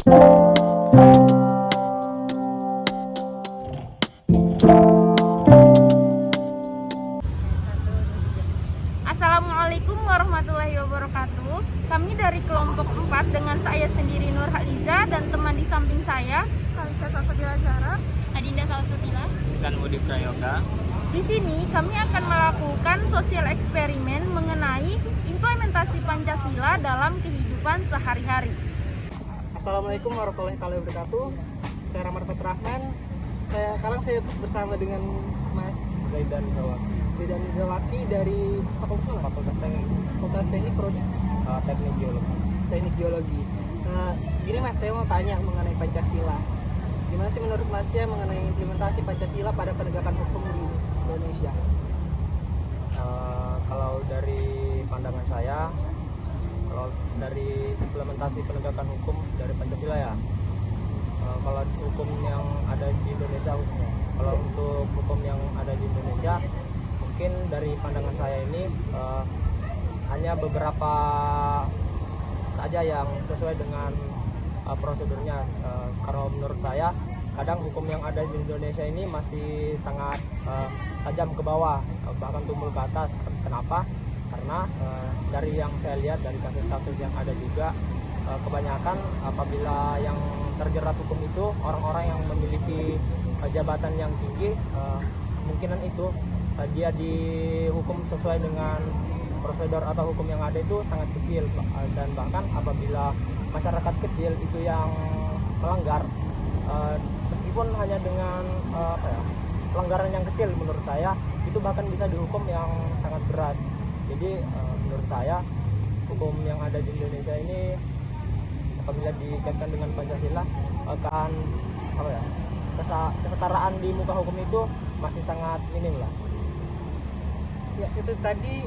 Assalamualaikum warahmatullahi wabarakatuh. Kami dari kelompok 4 dengan saya sendiri Nur Haliza dan teman di samping saya Kalisa Salsabila Zara, Adinda Salsabila, Ihsan Budi Prayoga. Di sini kami akan melakukan sosial eksperimen mengenai implementasi Pancasila dalam kehidupan sehari-hari. Assalamualaikum warahmatullahi wabarakatuh. Saya Rahmat Rahman. Sekarang saya bersama dengan Mas Zaidan Zawaki dari Fakultas Teknik Prodi Teknik Geologi. Teknik Geologi. Gini Mas, saya mau tanya mengenai Pancasila. Gimana sih menurut Masnya mengenai implementasi Pancasila pada penegakan hukum di Indonesia? Kalau dari pandangan saya, kalau dari implementasi penegakan hukum dari Pancasila ya, kalau hukum yang ada di Indonesia khususnya, kalau untuk hukum yang ada di Indonesia, mungkin dari pandangan saya ini hanya beberapa saja yang sesuai dengan prosedurnya. Karena menurut saya kadang hukum yang ada di Indonesia ini masih sangat tajam ke bawah, bahkan tumbul ke atas. Kenapa? Karena dari yang saya lihat dari kasus-kasus yang ada juga, kebanyakan apabila yang terjerat hukum itu orang-orang yang memiliki jabatan yang tinggi, kemungkinan itu dia dihukum sesuai dengan prosedur atau hukum yang ada itu sangat kecil, dan bahkan apabila masyarakat kecil itu yang melanggar, meskipun hanya dengan pelanggaran yang kecil, menurut saya itu bahkan bisa dihukum yang sangat berat. Jadi menurut saya hukum yang ada di Indonesia ini apabila dikaitkan dengan Pancasila akan kesetaraan di muka hukum itu masih sangat minim lah. Ya, itu tadi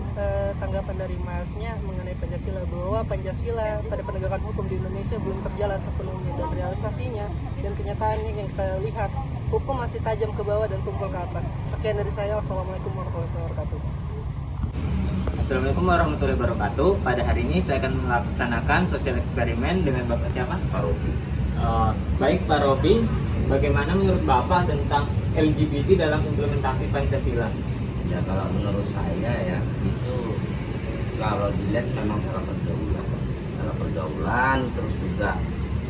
tanggapan dari Masnya mengenai Pancasila, bahwa Pancasila pada penegakan hukum di Indonesia belum terjalan sepenuhnya, dan realisasinya dan kenyataannya yang kita lihat, hukum masih tajam ke bawah dan tumpul ke atas. Sekian dari saya. Wassalamualaikum warahmatullahi wabarakatuh. Assalamualaikum warahmatullahi wabarakatuh. Pada hari ini saya akan melaksanakan sosial eksperimen dengan Bapak siapa? Pak Robi. Baik Pak Robi, bagaimana menurut Bapak tentang LGBT dalam implementasi Pancasila? Ya, kalau menurut saya ya itu kalau dilihat memang salah pergaulan, terus juga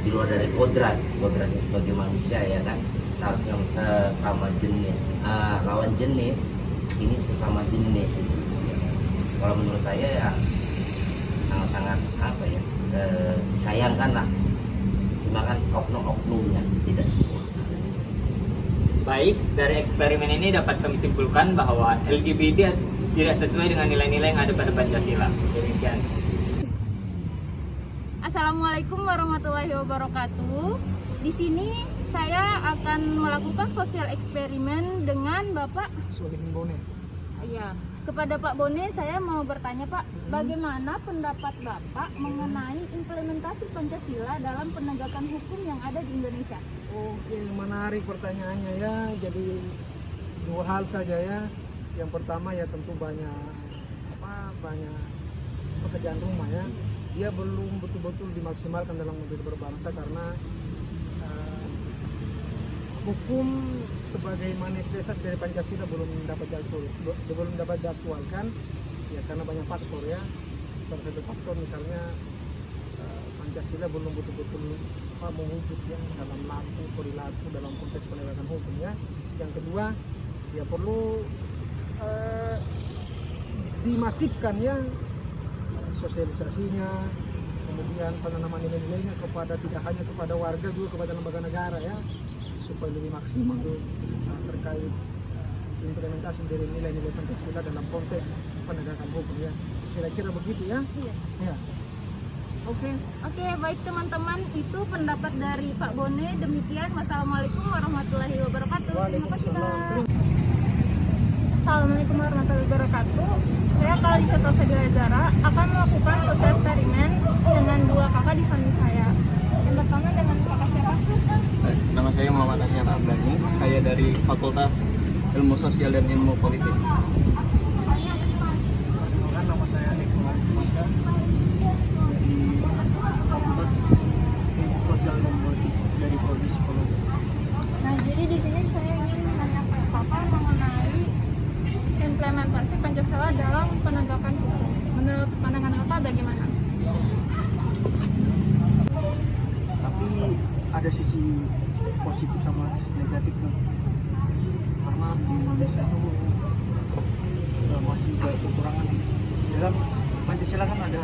di luar dari kodratnya sebagai manusia ya kan, seharusnya sesama jenis, lawan jenis ini sesama jenis itu. Kalau menurut saya ya sangat disayangkan lah, cuma kan oknum-oknumnya tidak semua. Baik, dari eksperimen ini dapat kami simpulkan bahwa LGBT tidak sesuai dengan nilai-nilai yang ada pada Pancasila. Demikian. Assalamualaikum warahmatullahi wabarakatuh. Di sini saya akan melakukan sosial eksperimen dengan Bapak Solihin Bone. Iya, kepada Pak Bone saya mau bertanya Pak, bagaimana pendapat Bapak mengenai implementasi Pancasila dalam penegakan hukum yang ada di Indonesia? Oke, menarik pertanyaannya ya. Jadi dua hal saja ya. Yang pertama ya tentu banyak pekerjaan rumah ya. Dia belum betul-betul dimaksimalkan dalam bentuk berbangsa karena hukum sebagai manifestasi dari Pancasila belum dapat diaktualkan ya, karena banyak faktor ya. Salah satu faktor misalnya Pancasila belum betul-betul mewujud ya dalam perilaku dalam konteks penegakan hukum ya. Yang kedua ya perlu dimasifkan ya sosialisasinya, kemudian penanaman nilai-nilainya tidak hanya kepada warga, juga kepada lembaga negara ya, supaya lebih maksimal terkait implementasi dari nilai-nilai Pancasila dalam konteks penegakan hukum ya. Kira-kira begitu ya? Iya. Ya. Oke, baik teman-teman, itu pendapat dari Pak Bone. Demikian, wassalamualaikum warahmatullahi wabarakatuh. Terima kasih Kak. Assalamualaikum warahmatullahi wabarakatuh. Saya Kalisa Salsabila Zara akan melakukan sosial eksperimen dengan dua kakak di samping saya. Yang pertama dengan kakak siapa? Nama saya Muhammad Ahmad Abdani. Saya dari Fakultas Ilmu Sosial dan Ilmu Politik. nama saya Hikmat Maka dari Fakultas Sosial dan ada sisi positif sama negatifnya, karena di Indonesia itu masih banyak kekurangan. Dalam Pancasila kan ada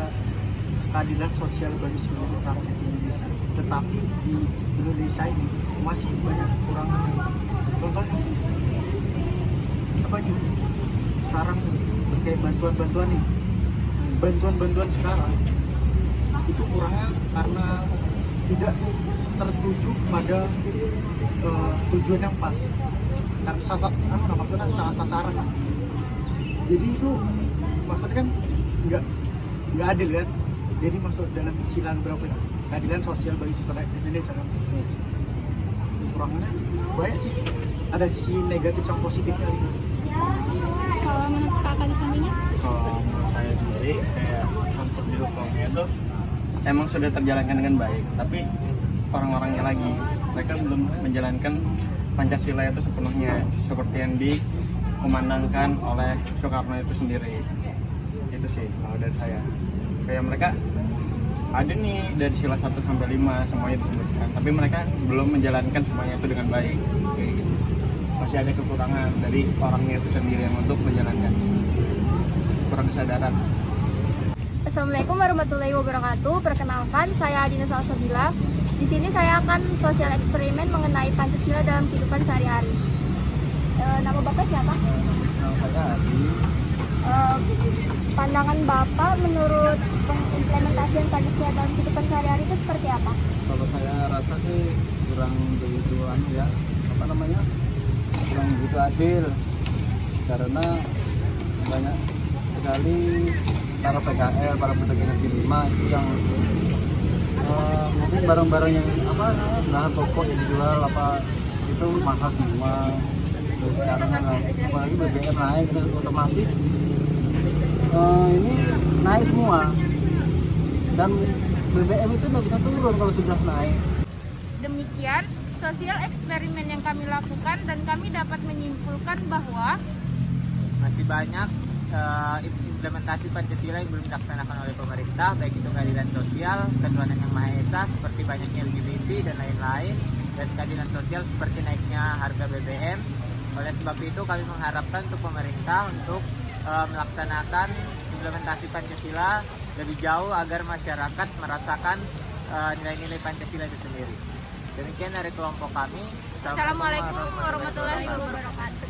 keadilan sosial bagi seluruh rakyat Indonesia, tetapi di Indonesia ini masih banyak kekurangan. Contohnya apa nih? Sekarang kayak bantuan-bantuan nih, bantuan sekarang itu kurangnya karena tidak tertuju pada tujuan yang pas, karena maksudnya salah sasaran. Jadi itu maksudnya kan nggak adil kan. Jadi masuk dalam sila berapa ya? Keadilan sosial bagi seluruh rakyat Indonesia kan. Kekurangannya banyak sih. Ada sisi negatif sama positifnya. Kalau menurut kakak di sampingnya? Kalau menurut saya sendiri, kayak untuk di hukumnya itu emang sudah terjalankan dengan baik, tapi orang-orangnya lagi, mereka belum menjalankan Pancasila itu sepenuhnya seperti yang dikumandangkan oleh Soekarno itu sendiri. Itu sih kalau dari saya. Kayak mereka ada nih dari sila 1 sampai 5 semuanya disebutkan, tapi mereka belum menjalankan semuanya itu dengan baik. Kayak gitu. Masih ada kekurangan dari orangnya itu sendiri yang untuk menjalankan. Kurang kesadaran. Assalamualaikum warahmatullahi wabarakatuh. Perkenalkan, saya Adina Salsabila. Di sini saya akan sosial eksperimen mengenai Pancasila dalam kehidupan sehari-hari. Nama Bapak siapa? Nama saya Adi. Pandangan Bapak menurut pengimplementasian Pancasila dalam kehidupan sehari-hari itu seperti apa? Kalau saya rasa sih kurang begitu kurang begitu adil, karena banyak sekali para PKL, para pedagang kaki lima itu yang mungkin barang-barang yang bahan pokok yang dijual itu mahal semua. Terus sekarang apalagi BBM naik, otomatis ini naik semua, dan BBM itu nggak bisa turun kalau sudah naik. Demikian sosial eksperimen yang kami lakukan, dan kami dapat menyimpulkan bahwa Masih banyak implementasi Pancasila yang belum dilaksanakan oleh pemerintah, baik itu keadilan sosial, ketuhanan yang Maha Esa seperti banyaknya LGBT dan lain-lain, dan keadilan sosial seperti naiknya harga BBM. Oleh sebab itu kami mengharapkan untuk pemerintah untuk melaksanakan implementasi Pancasila lebih jauh agar masyarakat merasakan nilai-nilai Pancasila itu sendiri. Demikian dari kelompok kami. Assalamualaikum warahmatullahi wabarakatuh.